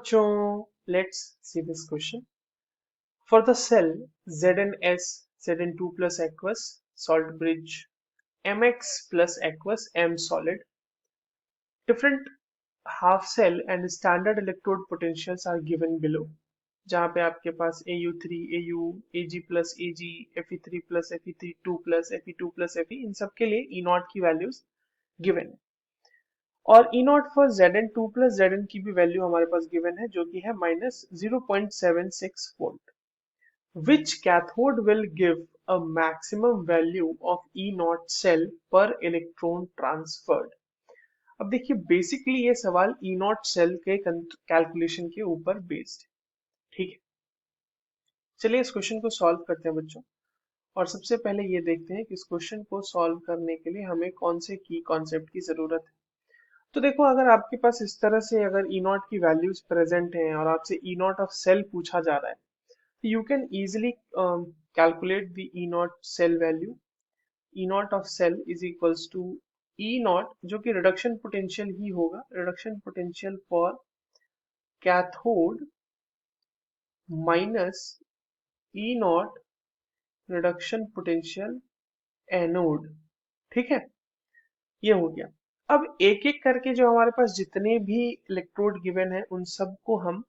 बच्चों, let's see this question. For the cell ZnS Zn2 plus aqueous salt bridge Mx plus aqueous M solid, different half cell and standard electrode potentials are given below. जहाँ पे आपके पास AU3, AU, AG plus AG, Fe3 plus Fe2 plus Fe2 plus Fe, इन सब के लिए E0 की values given है. और E naught for Zn2 plus Zn की भी वैल्यू हमारे पास गिवन है जो कि है -0.76 volt. Which cathode will give a maximum value of E not cell पर इलेक्ट्रॉन ट्रांसफर्ड. अब देखिए, बेसिकली ये सवाल ई नॉट सेल के कैलकुलेशन के ऊपर बेस्ड है. ठीक है, चलिए इस क्वेश्चन को सॉल्व करते हैं बच्चों. और सबसे पहले ये देखते हैं कि इस क्वेश्चन को सॉल्व करने के लिए हमें कौन से की कॉन्सेप्ट की जरूरत है. तो देखो, अगर आपके पास इस तरह से अगर ई नॉट की वैल्यूज प्रेजेंट हैं और आपसे ई नॉट ऑफ सेल पूछा जा रहा है, तो you can easily calculate the E not cell value. E not of cell is equals to E not, जो कि रिडक्शन पोटेंशियल ही होगा, reduction potential for cathode minus E not reduction potential anode. ठीक है, ये हो गया. अब एक एक करके जो हमारे पास जितने भी इलेक्ट्रोड गिवन है उन सबको हम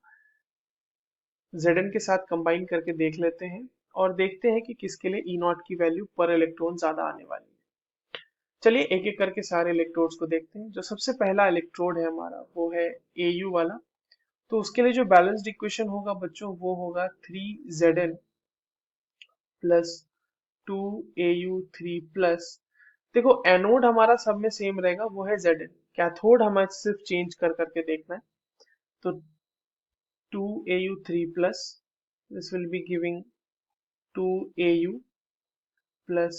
Zn के साथ कंबाइन करके देख लेते हैं और देखते हैं कि किसके लिए ई नॉट की वैल्यू पर इलेक्ट्रॉन ज्यादा आने वाली है. चलिए एक एक करके सारे इलेक्ट्रोड्स को देखते हैं. जो सबसे पहला इलेक्ट्रोड है हमारा वो है Au वाला. तो उसके लिए जो बैलेंस्ड इक्वेशन होगा बच्चों वो होगा 3Zn प्लस 2Au3 प्लस, देखो एनोड हमारा सब में सेम रहेगा, वो है Zn. कैथोड हमें सिर्फ चेंज कर करके देखना है. तो 2Au3 plus, this will be giving 2Au plus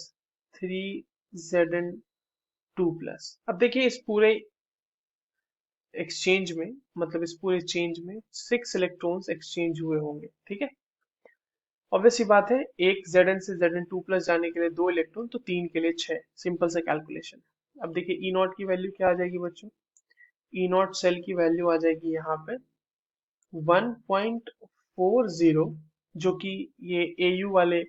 3Zn2 plus. अब देखिए इस पूरे एक्सचेंज में, मतलब इस पूरे चेंज में 6 इलेक्ट्रॉन्स एक्सचेंज हुए होंगे. ठीक है, ऑब्वियस सी बात है, एक Zn से Zn2 प्लस जाने के लिए 2 इलेक्ट्रॉन, तो 3 के लिए 6. सिंपल सा कैलकुलेशन. अब देखिए ई नॉट की वैल्यू क्या आ जाएगी बच्चों. ई नॉट सेल की वैल्यू आ जाएगी यहाँ पे 1.40, जो कि ये Au वाले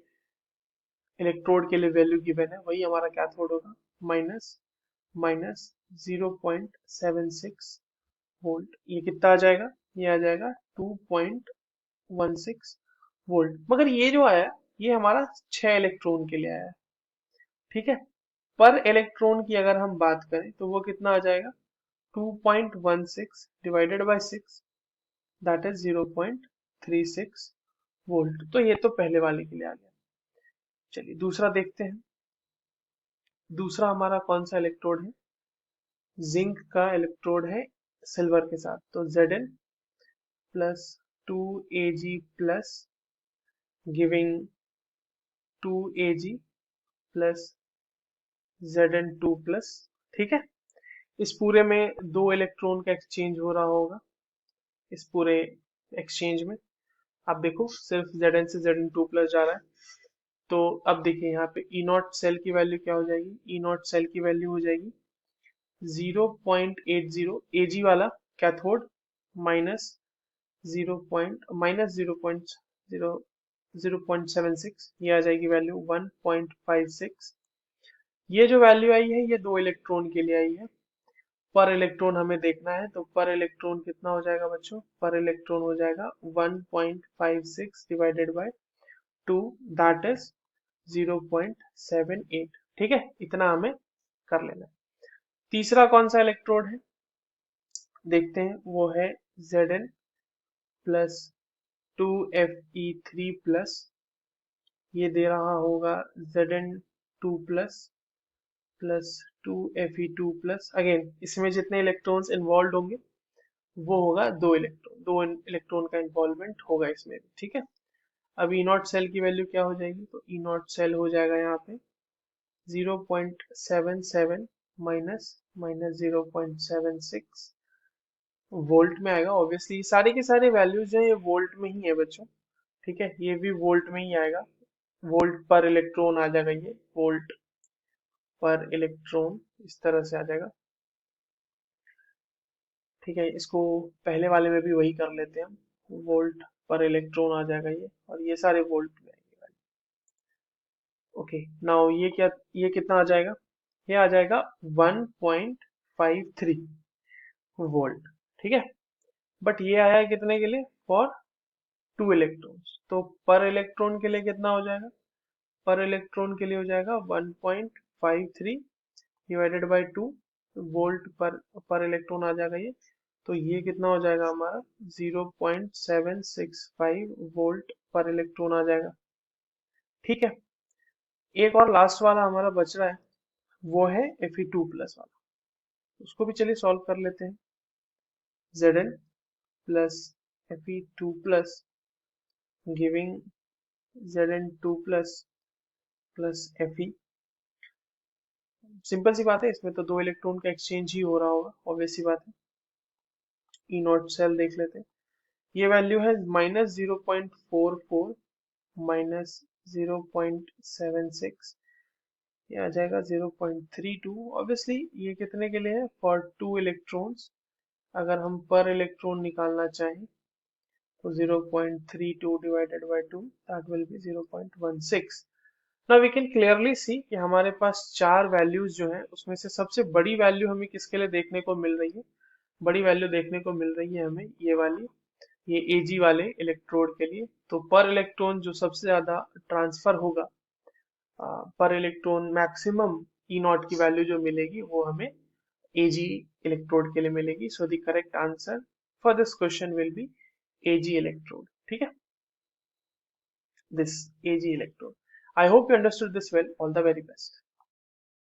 इलेक्ट्रोड के लिए वैल्यू गिवन है, वही हमारा कैथोड होगा, माइनस माइनस 0.76 वोल्ट. ये कितना आ जाएगा, ये आ जाएगा 2.16 वोल्ट. मगर ये जो आया ये हमारा 6 इलेक्ट्रॉन के लिए आया है. ठीक है, पर इलेक्ट्रॉन की अगर हम बात करें तो वो कितना आ जाएगा, 2.16 divided by 6, that is 0.36 volt. तो ये तो पहले वाले के लिए आ गया. चलिए दूसरा देखते हैं. दूसरा हमारा कौन सा इलेक्ट्रोड है, जिंक का इलेक्ट्रोड है सिल्वर के साथ. तो Zn plus 2Ag plus giving 2Ag plus Zn2 plus. ठीक है, इस पूरे में 2 इलेक्ट्रॉन का एक्सचेंज हो रहा होगा. इस पूरे एक्सचेंज में आप देखो सिर्फ Zn से Zn2 प्लस जा रहा है. तो अब देखिए यहाँ पे ई नॉट सेल की वैल्यू क्या हो जाएगी, ई नॉट सेल की वैल्यू हो जाएगी 0.80 Ag वाला कैथोड माइनस 0.76, ये आ जाएगी वैल्यू 1.56. ये जो वैल्यू आई है ये 2 इलेक्ट्रॉन के लिए आई है. पर इलेक्ट्रॉन हमें देखना है, तो पर इलेक्ट्रॉन कितना हो जाएगा बच्चों, पर इलेक्ट्रॉन हो जाएगा 1.56 डिवाइडेड बाय 2, दैट इज 0.78. ठीक है, इतना हमें कर लेना है. तीसरा कौन सा इलेक्ट्रोड है देखते हैं, वो है Zn प्लस 2Fe3 प्लस. ये दे रहा होगा Zn2 plus plus 2Fe2 plus. Again इसमें जितने इलेक्ट्रॉन्स इन्वॉल्व होंगे वो होगा 2 इलेक्ट्रॉन का इन्वॉल्वमेंट होगा इसमें भी. ठीक है, अब ई नॉट सेल की वैल्यू क्या हो जाएगी, तो ई नॉट सेल हो जाएगा यहाँ पे 0.77 माइनस माइनस 0.76 वोल्ट में आएगा. ऑब्वियसली सारे के सारे वैल्यूज जो है ये वोल्ट में ही है बच्चों. ठीक है, ये भी वोल्ट में ही आएगा, वोल्ट पर इलेक्ट्रॉन आ जाएगा, ये वोल्ट पर इलेक्ट्रॉन इस तरह से आ जाएगा. ठीक है, इसको पहले वाले में भी वही कर लेते हैं हम, वोल्ट पर इलेक्ट्रॉन आ जाएगा ये, और ये सारे वोल्ट में आएंगे। ओके, नाउ ये कितना आ जाएगा, ये आ जाएगा 1.53 वोल्ट। ठीक है, बट ये आया है कितने के लिए, फॉर 2 इलेक्ट्रॉन्स, तो पर इलेक्ट्रॉन के लिए कितना हो जाएगा, पर इलेक्ट्रॉन के लिए हो जाएगा 1.53 डिवाइडेड बाई 2 वोल्ट पर इलेक्ट्रॉन आ जाएगा ये, तो ये कितना हो जाएगा हमारा 0.765 वोल्ट पर इलेक्ट्रॉन आ जाएगा। ठीक है, एक और लास्ट वाला हमारा बच रहा है, वो है Fe2+ वाला, उसको भी चलिए सॉल्व कर लेते हैं। Zn plus Fe2+ giving Zn2 plus Fe। Simple सी बात है, इसमें तो 2 इलेक्ट्रॉन का एक्सचेंज ही हो रहा होगा, ऑब्वियस सी बात है। ई नॉट सेल देख लेते हैं, ये वैल्यू है -0.44 -0.76, ये आ जाएगा 0.32। ऑब्वियसली ये कितने के लिए है, फॉर 2 इलेक्ट्रॉन्स। अगर हम पर इलेक्ट्रॉन निकालना चाहें तो 0.32 divided by 2 that will be 0.16। Now we can clearly see कि हमारे पास 4 वैल्यूज जो हैं, उसमें से सबसे बड़ी वैल्यू हमें किसके लिए देखने को मिल रही है, बड़ी वैल्यू देखने को मिल रही है हमें ये वाली, ये Ag वाले इलेक्ट्रोड के लिए। तो पर इलेक्ट्रॉन जो सबसे ज्यादा ट्रांसफर होगा, पर इलेक्ट्रॉन मैक्सिमम ई नॉट की वैल्यू जो मिलेगी वो हमें Ag इलेक्ट्रोड के लिए मिलेगी। So the correct answer for this question will be Ag electrode. ठीक है, this Ag electrode. I hope you understood this well. All the very best.